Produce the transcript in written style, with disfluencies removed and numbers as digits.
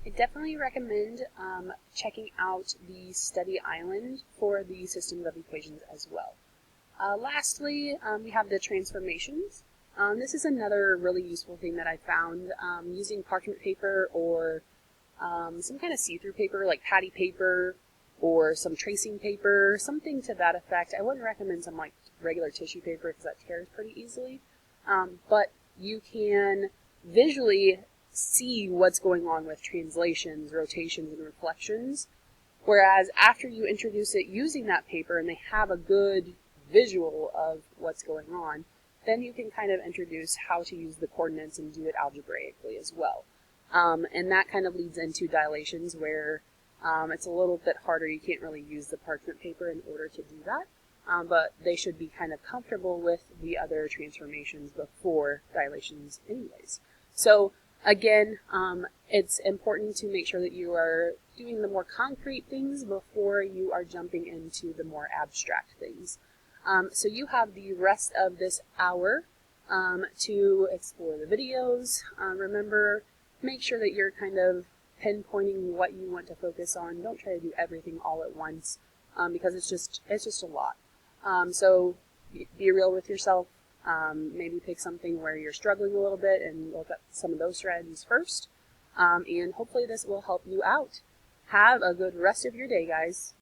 I definitely recommend checking out the study island for the systems of equations as well. Lastly, we have the transformations. This is another really useful thing that I found using parchment paper or some kind of see-through paper like patty paper or some tracing paper, something to that effect. I wouldn't recommend some like regular tissue paper because that tears pretty easily, but you can visually see what's going on with translations, rotations, and reflections. Whereas after you introduce it using that paper and they have a good visual of what's going on, then you can kind of introduce how to use the coordinates and do it algebraically as well. And that kind of leads into dilations where it's a little bit harder. You can't really use the parchment paper in order to do that, but they should be kind of comfortable with the other transformations before dilations anyways. So again, it's important to make sure that you are doing the more concrete things before you are jumping into the more abstract things. So you have the rest of this hour to explore the videos. Remember, make sure that you're kind of pinpointing what you want to focus on. Don't try to do everything all at once because it's just a lot. So be real with yourself. Maybe pick something where you're struggling a little bit and look at some of those strategies first. And hopefully this will help you out. Have a good rest of your day, guys.